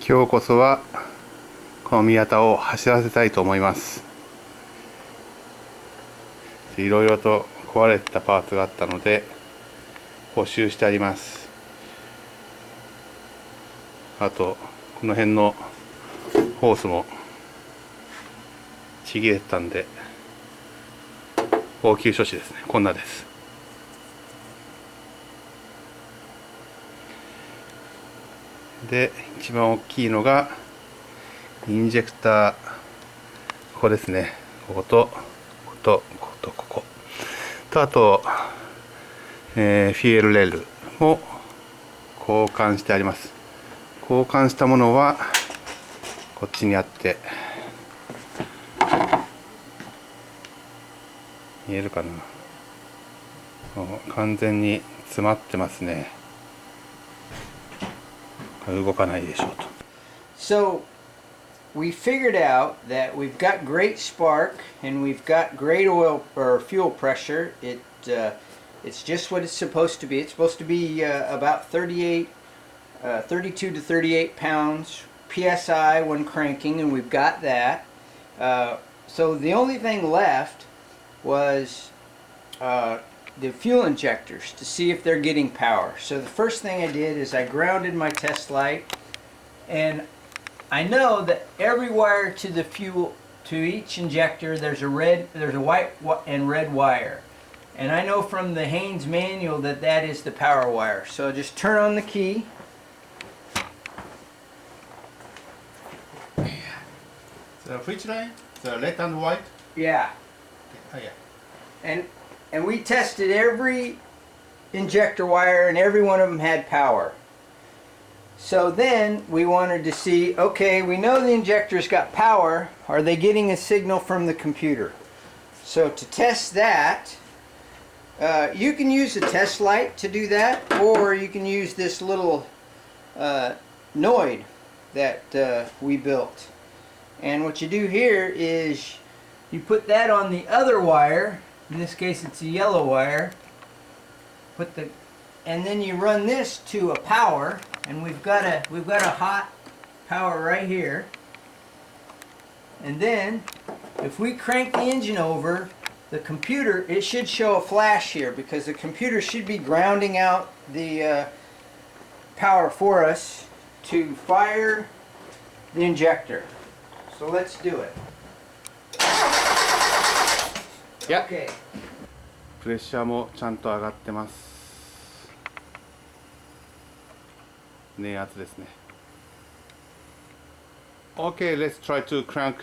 今日こそはこの宮田を走らせたいと思います。いろいろと壊れたパーツがあったので補修してあります。あとこの辺のホースもちぎれてたんで応急処置ですね。こんなです。で一番大きいのがインジェクター、ここですね。こことこことこことあと、フィエルレールも交換してあります。交換したものはこっちにあって、見えるかな。もう完全に詰まってますね。動かないでしょうと。So we figured out that we've got great spark and we've got great oil or fuel pressure. It's just what it's supposed to be. It's supposed to be about 32 to 38 pounds psi when cranking, and we've got that. So the only thing left was the fuel injectors to see if they're getting power. So the first thing I did is I grounded my test light, and I know that every wire to the fuel, to each injector, there's a white and red wire, and I know from the Haynes manual that that is the power wire. So just turn on the key. The which line? The red and white? Yeah. Oh, yeah. And we tested every injector wire, and every one of them had power. So then we wanted to see, okay, we know the injector's got power. Are they getting a signal from the computer? So to test that, you can use a test light to do that, or you can use this little Noid that we built. And what you do here is you put that on the other wire. In this case it's a yellow wire. And then you run this to a power, and we've got a hot power right here. And then if we crank the engine over, the computer, it should show a flash here because the computer should be grounding out the power for us to fire the injector. So let's do it. Okay. プレッシャーもちゃんと上がってます。電圧ですね。Okay, let's try to crank.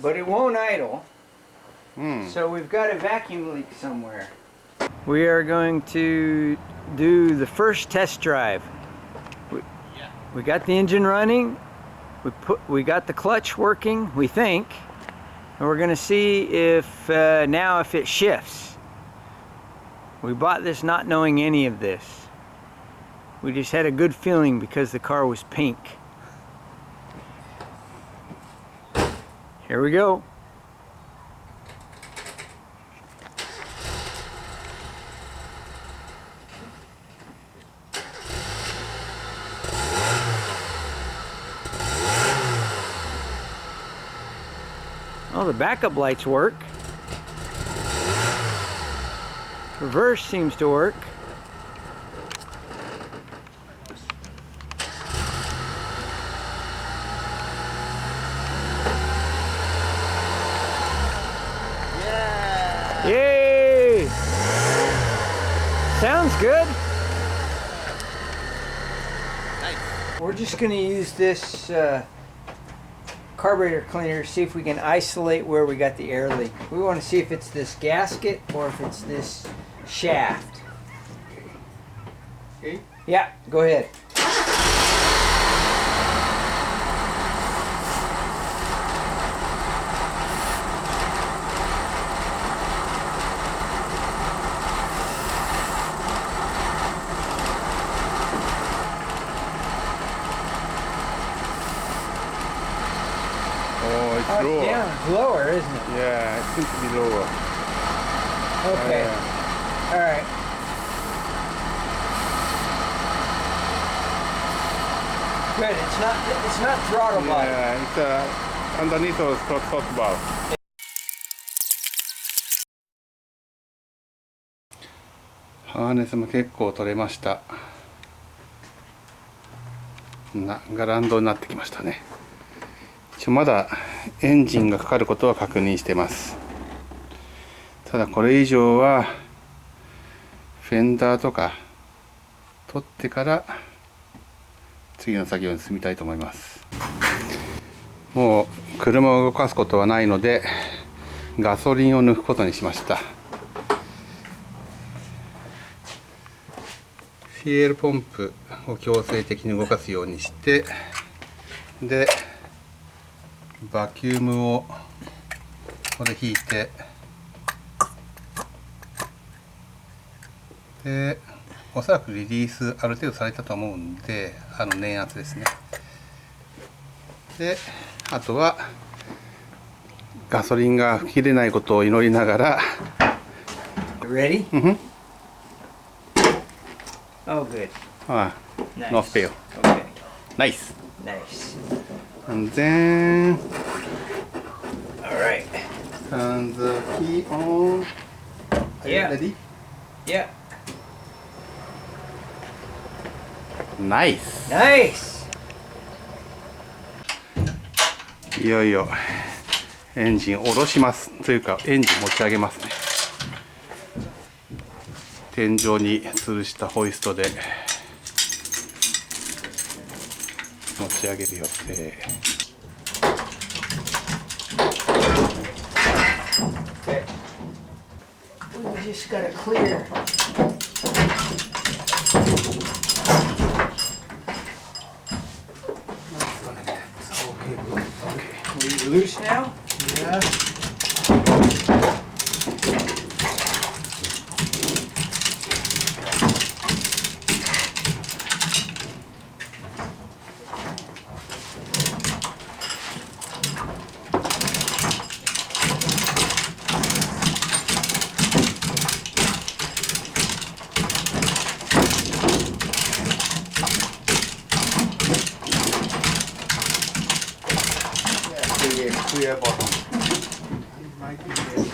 But it won't idle. So we've got a vacuum leak somewhere. We are going to do the first test drive. We got the engine running. We got the clutch working, we think. And we're going to see if now if it shifts. We bought this not knowing any of this. We just had a good feeling because the car was pink. Here we go. Oh, the backup lights work. Reverse seems to work. Yay! Sounds good. Nice. We're just going to use this carburetor cleaner to see if we can isolate where we got the air leak. We want to see if it's this gasket or if it's this shaft. Okay. Yeah, go ahead. up, lower. down, it's lower, isn't it? Yeah, it seems to be lower. Okay. All right. Good. It's not throttle body. Yeah, it's underneath the throttle valve. ハーネスも結構取れました。ガランドになってきましたね。一応まだエンジンがかかることは確認してます。ただこれ以上はフェンダーとか取ってから次の作業に進みたいと思います。もう車を動かすことはないのでガソリンを抜くことにしました。フュエルポンプを強制的に動かすようにして、でバキュームをこれ引いて、でおそらくリリースある程度されたと思うんで、捻圧ですね。であとはガソリンが吹き出ないことを祈りながら。 Ready? Mm-hmm. Oh, good. Nice. No fail. Okay. Nice. Nice. And then All right. turn the key on. Are you Yeah. ready? Yeah. Nice. Nice. いよいよエンジンを下ろしますというか、エンジン持ち上げますね。天井に吊るしたホイストで持ち上げる予定。Okay. We just gotta clear. Are you loose now? Yeah. Clear bottom. It might be there.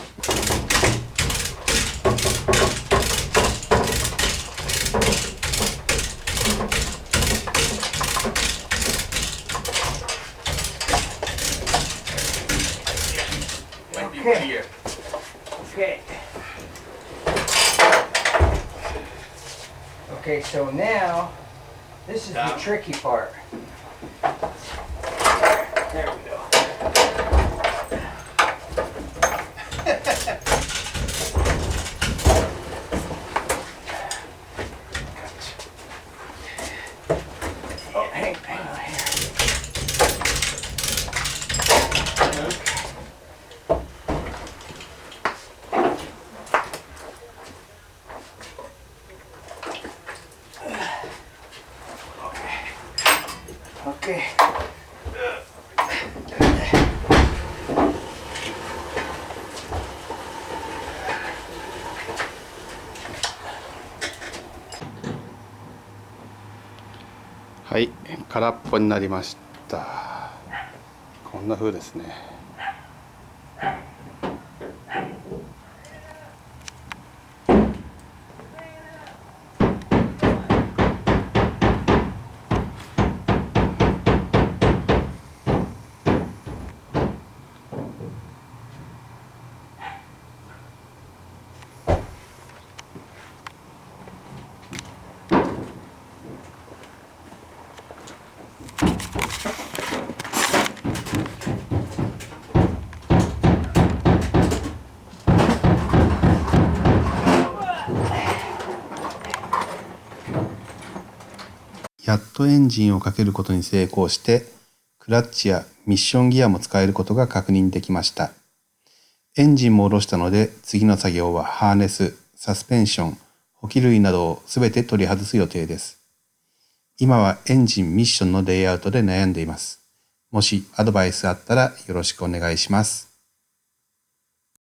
Okay. Okay. Okay, so now this is the tricky part. There we go. Oh, hang on here. Okay. Okay. はい、空っぽになりました。こんな風ですね。やっとエンジンをかけることに成功して、クラッチやミッションギアも使えることが確認できました。エンジンも下ろしたので、次の作業はハーネス、サスペンション、補機類などをすべて取り外す予定です。今はエンジンミッションのレイアウトで悩んでいます。もしアドバイスあったらよろしくお願いします。